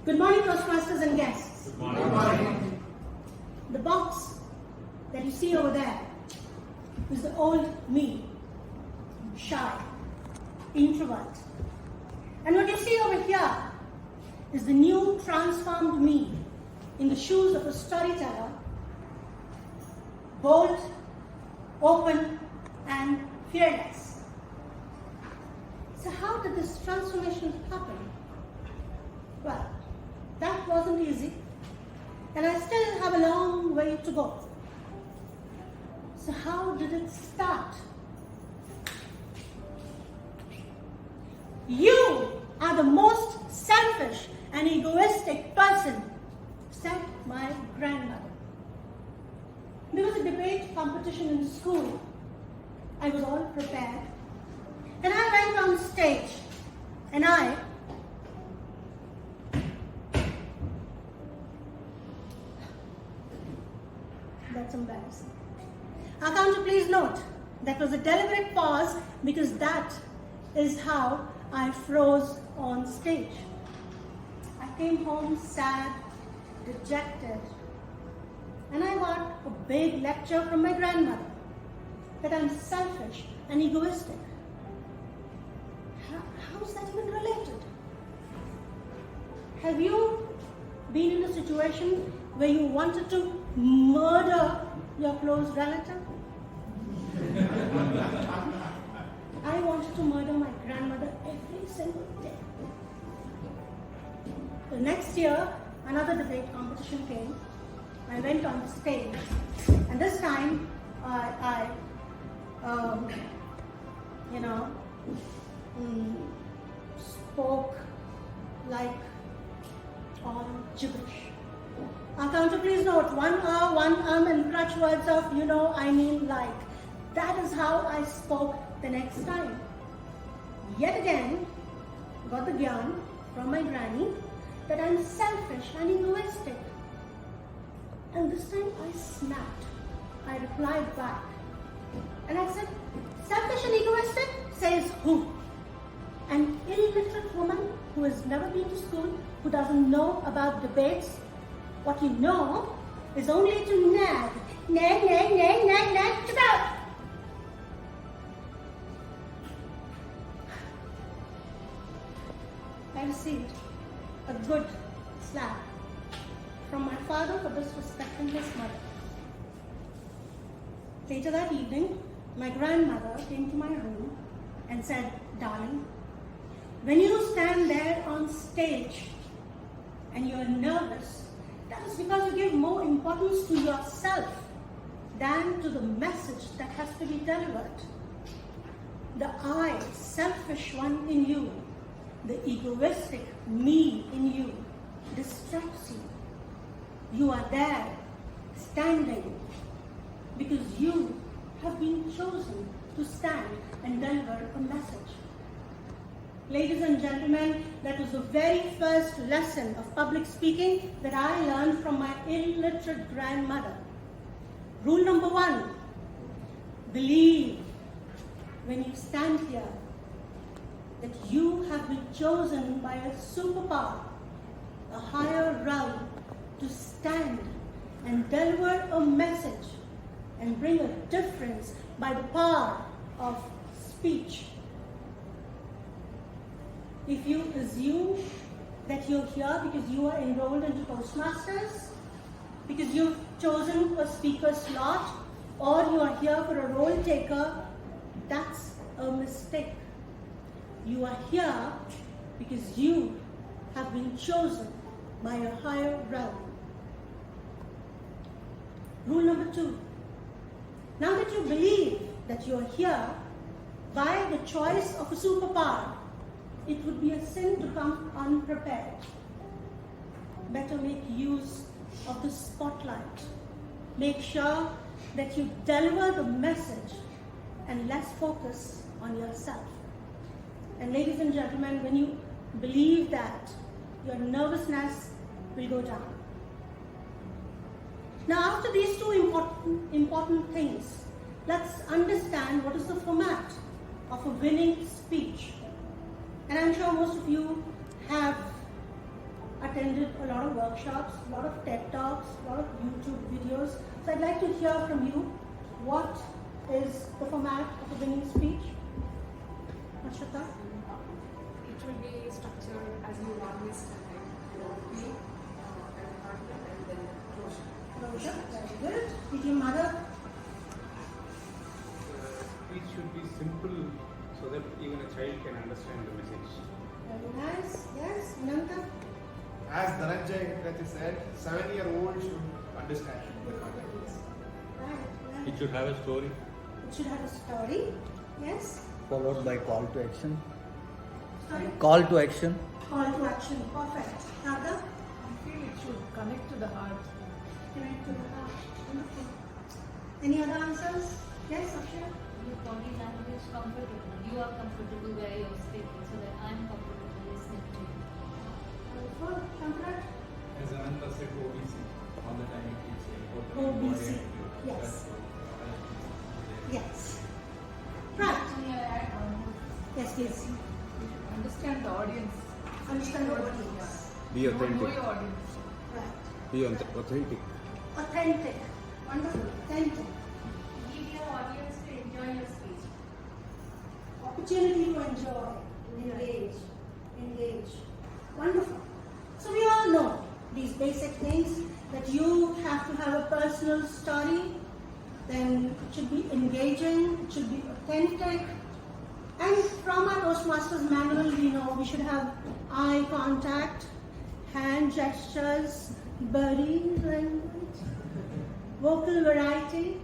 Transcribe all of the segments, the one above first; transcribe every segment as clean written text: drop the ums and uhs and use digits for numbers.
Good morning, Toastmasters and guests. Good morning. Good morning. The box that you see over there is the old me, shy, introvert. And what you see over here is the new transformed me in the shoes of a storyteller, bold, open, and fearless. So how did this transformation happen? Well, that wasn't easy, and I still have a long way to go. So how did it start? You are the most selfish and egoistic person, said my grandmother. There was a debate competition in school. I was all prepared, and I went on stage, and that's embarrassing. Can't you please note, that was a deliberate pause because that is how I froze on stage. I came home sad, dejected, and I got a big lecture from my grandmother that I'm selfish and egoistic. How is that even related? Have you been in a situation where you wanted to murder your close relative? I wanted to murder my grandmother every single day. The next year, another debate competition came. I went on stage, and this time I spoke like all gibberish. Can't you please note, one and crutch words of, I mean like. That is how I spoke the next time. Yet again, got the gyan from my granny that I'm selfish and egoistic. And this time I snapped. I replied back. And I said, selfish and egoistic? Says who? An illiterate woman who has never been to school, who doesn't know about debates. What you know is only to nag, about. I received a good slap from my father for disrespecting his mother. Later that evening, my grandmother came to my room and said, darling, when you stand there on stage and you're nervous, that is because you give more importance to yourself than to the message that has to be delivered. The I, selfish one in you, the egoistic me in you, distracts you. You are there, standing, because you have been chosen to stand and deliver a message. Ladies and gentlemen, that was the very first lesson of public speaking that I learned from my illiterate grandmother. Rule number 1, believe when you stand here that you have been chosen by a superpower, a higher realm, to stand and deliver a message and bring a difference by the power of speech. If you assume that you're here because you are enrolled into Toastmasters, because you've chosen a speaker slot, or you are here for a role taker, that's a mistake. You are here because you have been chosen by a higher realm. Rule number 2. Now that you believe that you are here by the choice of a superpower, it would be a sin to come unprepared. Better make use of the spotlight. Make sure that you deliver the message and less focus on yourself. And ladies and gentlemen, when you believe that, your nervousness will go down. Now, after these two important things, let's understand what is the format of a winning speech. And I'm sure most of you have attended a lot of workshops, a lot of TED Talks, a lot of YouTube videos. So I'd like to hear from you. What is the format of a winning speech? Ashita? It will be structured as you always like me, and then closure. Closure, very good. TM Bhawana? It should be simple so that even a child can understand the message. Very nice. Yes, Nanta? As Dhananjay Krati said, 7-year-old should understand the context. Right. It should have a story. It should have a story. Yes? Followed by call to action. Sorry? Call to action. Call to action. Perfect. Radha? I feel it should connect to the heart. Connect to the heart. Wonderful. Any other answers? Yes, Akshay? Your body language comfortable. You are comfortable where you're speaking, so that I'm comfortable listening to you. Wonderful. Shankar? As Ananta said, OBC, all the time it is important. OBC, yes. Yes. Right. Yes, please. Understand the audience. Understand the audience. Be Know authentic. your audience. Right. Be authentic. Authentic. Wonderful. Authentic. Give your audience to enjoy your speech. Opportunity to enjoy, engage. Wonderful. So we all know these basic things, that you have to have a personal story, then it should be engaging, it should be authentic. And from our Toastmasters manual, we know we should have eye contact, hand gestures, body language, vocal variety,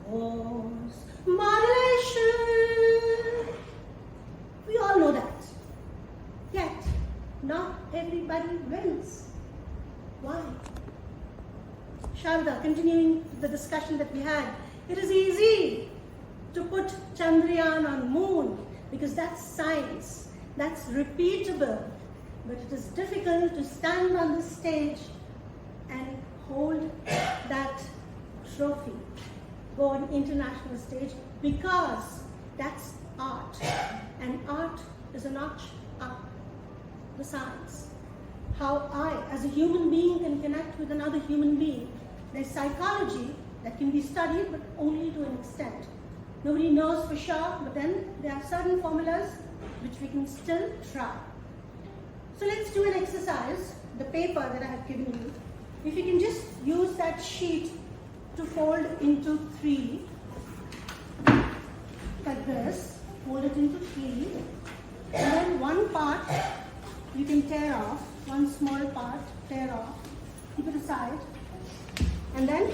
voice modulation. We all know that. Yet, not everybody wins. Why? Sharda, continuing the discussion that we had, it is easy to put Chandrayaan on moon because that's science, that's repeatable. But it is difficult to stand on the stage and hold that trophy, go on international stage, because that's art. And art is a notch up the science. How I, as a human being, can connect with another human being. There's psychology that can be studied, but only to an extent. Nobody knows for sure, but then there are certain formulas which we can still try. So let's do an exercise, the paper that I have given you. If you can just use that sheet to fold into 3, like this, fold it into 3, and then one part you can tear off, one small part, tear off, keep it aside, and then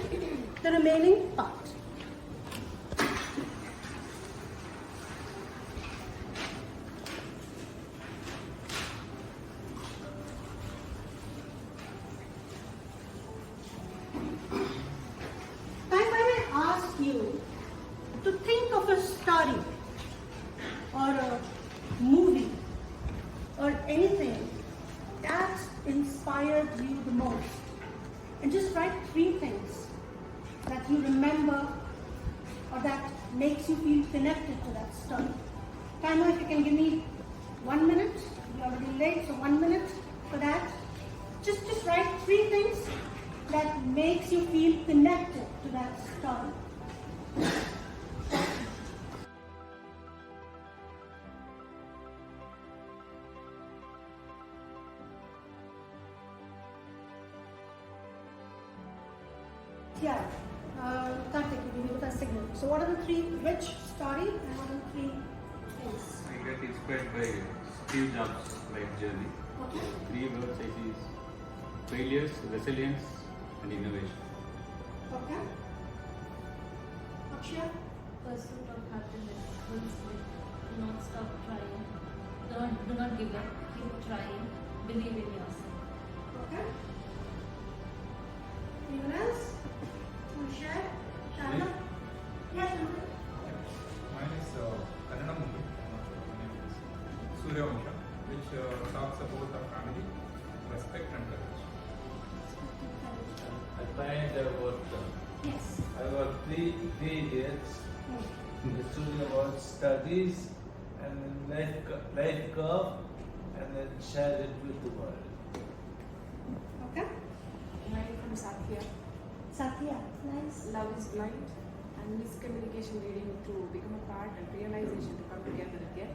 the remaining part. If I may ask you to think of a story or a movie or anything that inspired you the most, and just write 3 things that you remember or that makes you feel connected to that story. Tanya, if you can give me 1 minute, we're already late, so 1 minute for that. Just write 3 things that makes you feel connected to that story. Yeah, Karthik, you give us a signal. So what are the 3, which story and what are the 3 things? I get inspired by Steve Jobs' life journey. Okay. 3 words I see is failures, resilience, and innovation. Okay. Akshay? Pursuit of happiness. Full speed. Do not stop trying. Do not give up. Keep trying. Believe in yourself. Okay. Anyone else? Want to share? Sharma? Yes, Sharma. Mine is Kannada movie, I'm not sure the name is Surya Vamsha, which talks about the family, respect and courage. I find about Yes. I got three idiots. The story about studies and then life curve and then share it with the world. Okay? Mine from Satya. Satya, nice. Love is blind and miscommunication leading to become apart and realization to come together again.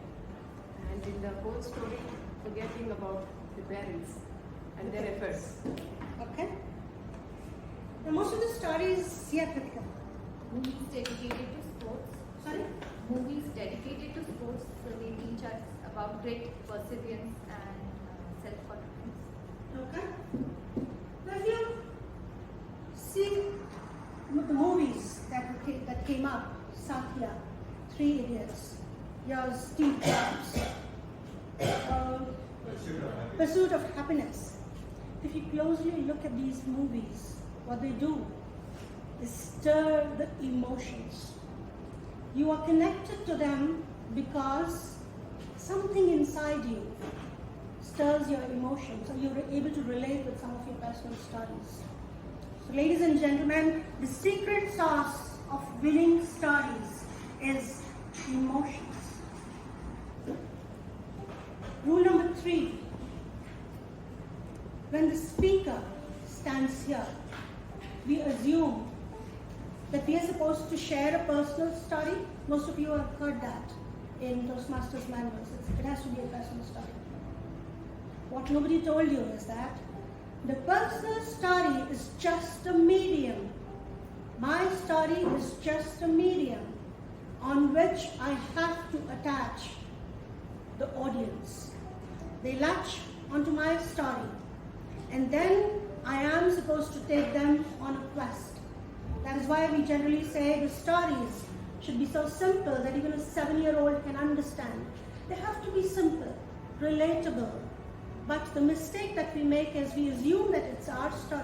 And in the whole story, forgetting about the parents and their efforts. Okay? Now, most of the stories, yeah, Kritika. Movies dedicated to sports. Sorry? Movies dedicated to sports, so they teach us about grit, perseverance, and self-confidence. Okay? Now, if you see the movies that came up, Satya, Three Idiots, your Steve Jobs, Pursuit of Happiness. If you closely look at these movies, what they do is stir the emotions. You are connected to them because something inside you stirs your emotions, or you're able to relate with some of your personal stories. So, ladies and gentlemen, the secret sauce of winning stories is emotions. Rule number 3. When the speaker stands here, we assume that we are supposed to share a personal story. Most of you have heard that in Toastmasters manuals. It has to be a personal story. What nobody told you is that the personal story is just a medium. My story is just a medium on which I have to attach the audience. They latch onto my story, and then I am supposed to take them on a quest. That is why we generally say the stories should be so simple that even a 7-year-old can understand. They have to be simple, relatable. But the mistake that we make is we assume that it's our story.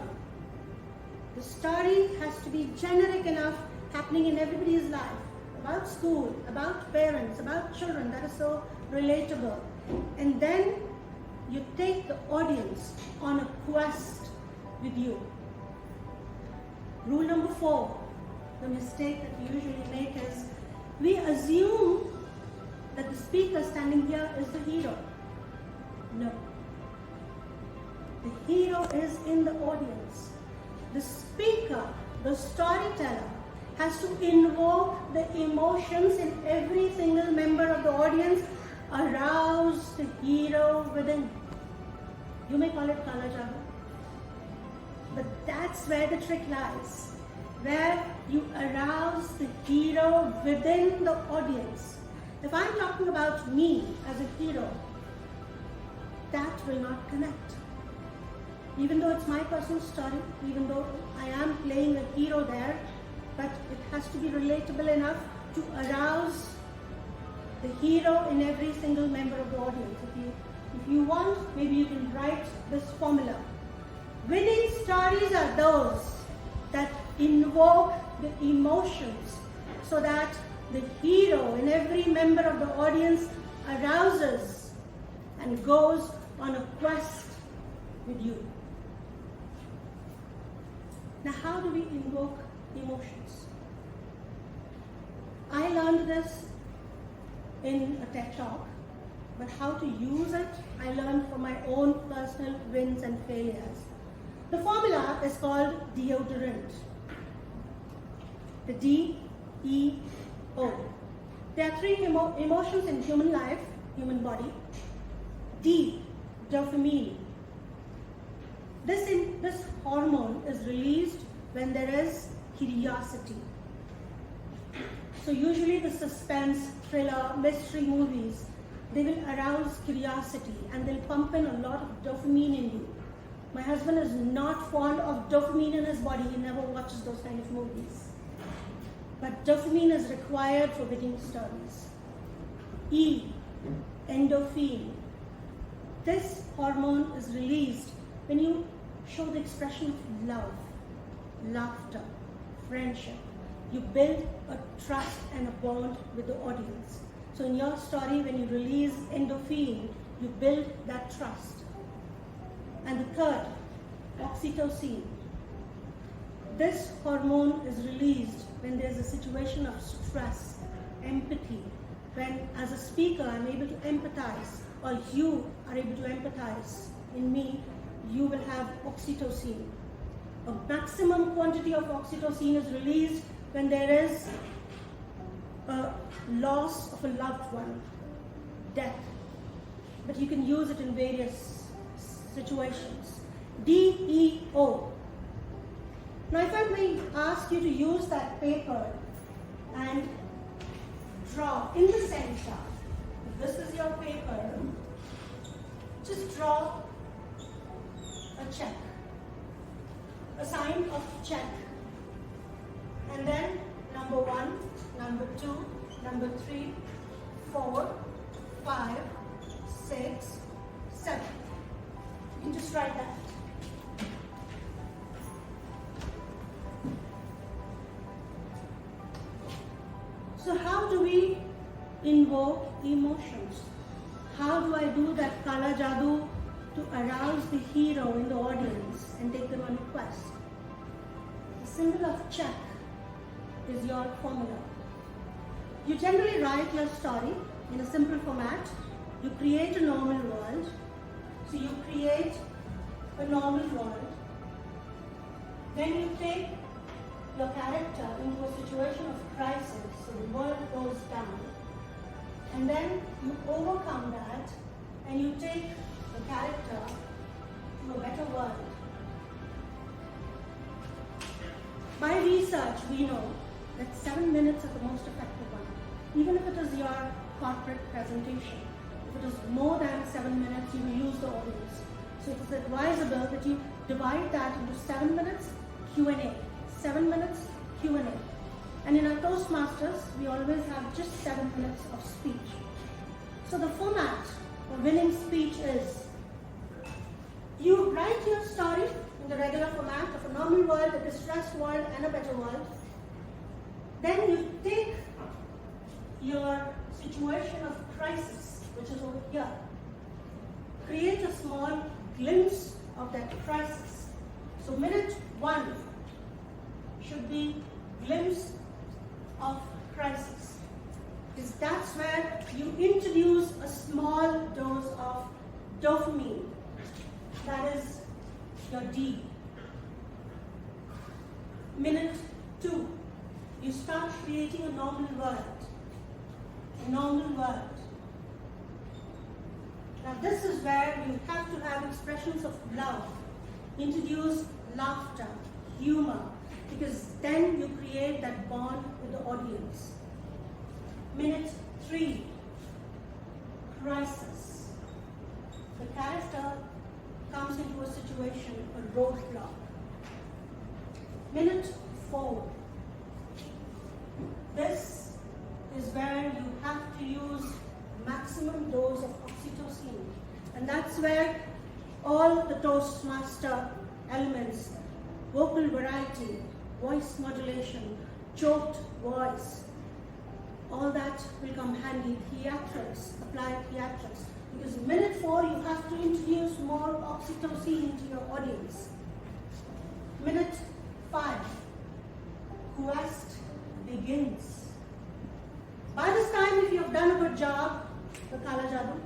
The story has to be generic enough, happening in everybody's life, about school, about parents, about children, that is so relatable. And then you take the audience on a quest with you. Rule number 4, the mistake that we usually make is we assume that the speaker standing here is the hero. No. The hero is in the audience. The speaker, the storyteller, has to invoke the emotions in every single member of the audience, arouse the hero within. You may call it color java, but that's where the trick lies, where you arouse the hero within the audience. If I'm talking about me as a hero, that will not connect. Even though it's my personal story, even though I am playing a hero there, but it has to be relatable enough to arouse the hero in every single member of the audience. If you want, maybe you can write this formula. Winning stories are those that invoke the emotions so that the hero in every member of the audience arouses and goes on a quest with you. Now, how do we invoke emotions? I learned this in a TED talk, but how to use it, I learned from my own personal wins and failures. The formula is called deodorant. The D-E-O. There are 3 emotions in human life, human body. D, dopamine. This hormone is released when there is curiosity. So usually the suspense, thriller, mystery movies, they will arouse curiosity and they'll pump in a lot of dopamine in you. My husband is not fond of dopamine in his body. He never watches those kind of movies. But dopamine is required for winning stories. E, endorphin. This hormone is released when you show the expression of love, laughter, friendship. You build a trust and a bond with the audience. So in your story, when you release endorphin, you build that trust. And the third, oxytocin. This hormone is released when there's a situation of stress, empathy, when as a speaker I'm able to empathize, or you are able to empathize in me, you will have oxytocin. A maximum quantity of oxytocin is released when there is a loss of a loved one, death. But you can use it in various situations. DEO. Now if I may ask you to use that paper and draw in the center, if this is your paper, just draw a check, a sign of check, and then number 1, number 2, number 3, 4, 5, 6, 7. You can just write that. So how do we invoke emotions? How do I do that Kala Jadoo to arouse the hero in the audience and take them on a quest? The symbol of check is your formula. You generally write your story in a simple format. You create a normal world. So you create a normal world. Then you take your character into a situation of crisis. So the world goes down. And then you overcome that and you take the character to a better world. By research, we know that 7 minutes is the most effective one. Even if it is your corporate presentation, if it is more than 7 minutes, you will lose the audience. So it is advisable that you divide that into 7 minutes Q&A, 7 minutes Q&A. And in our Toastmasters, we always have just 7 minutes of speech. So the format for winning speech is, you write your story in the regular format of a normal world, a distressed world, and a better world. Then you take your situation of crisis, which is over here. Create a small glimpse of that crisis. So minute 1 should be glimpse of crisis. Because that's where you introduce a small dose of dopamine. That is your D. Minute 2, you start creating a normal world. A normal world. Now this is where you have to have expressions of love. Introduce laughter, humor, because then you create that bond with the audience. Minute 3, crisis. The character comes into a situation, a roadblock. Minute 4. This is where you have to use maximum dose of oxytocin. And that's where all the Toastmaster elements, vocal variety, voice modulation, choked voice, all that will come handy. Theatrics, applied theatrics. Because minute 4, you have to introduce more oxytocin into your audience. Minute 5, quest begins. By this time, if you have done a good job, the Kala Jadoo,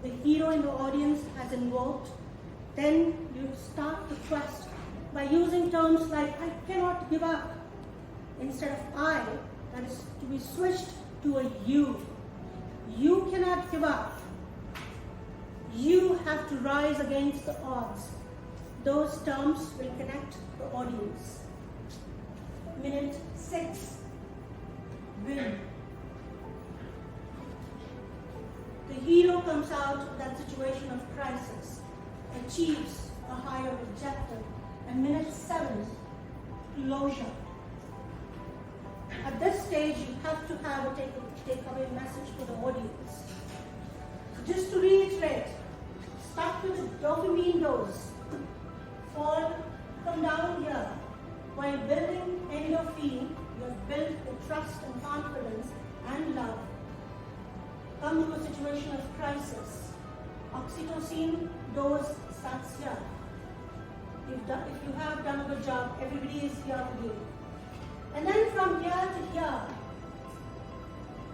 the hero in the audience has invoked, then you start the quest by using terms like, I cannot give up. Instead of I, that is to be switched to a you. You cannot give up. You have to rise against the odds. Those terms will connect the audience. Minute 6, win. The hero comes out of that situation of crisis, achieves a higher objective, and minute 7, closure. At this stage, you have to have a take-away message for the audience. So just to reiterate, start with a dopamine dose. Come down here. While building endorphin, you have built the trust and confidence and love. Come to a situation of crisis. Oxytocin dose starts here. If you have done a good job, everybody is here with you. And then from here to here,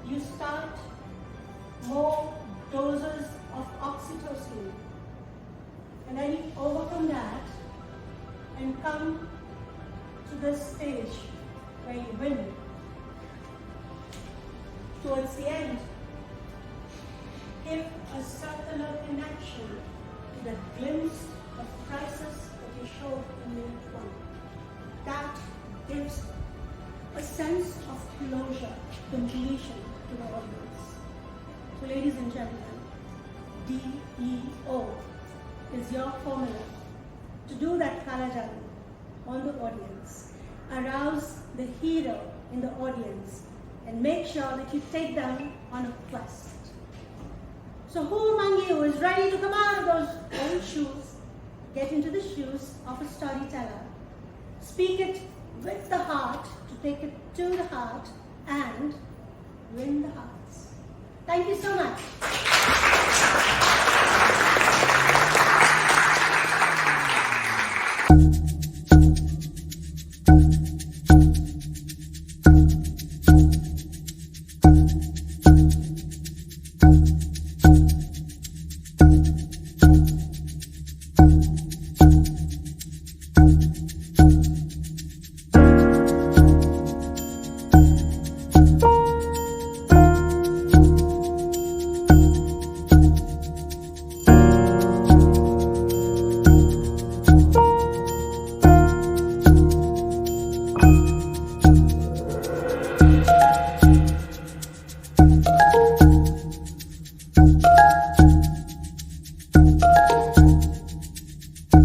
you start more doses of oxytocin. And then you overcome that and come to this stage where you win. Towards the end, give a circular connection to the glimpse of crisis that you showed in minute 1. That gives a sense of closure, completion to the audience. So ladies and gentlemen, DEO is your formula to do that color judging on the audience, arouse the hero in the audience, and make sure that you take them on a quest. So who among you is ready to come out of those old shoes, get into the shoes of a storyteller, speak it with the heart, to take it to the heart, and win the hearts? Thank you so much.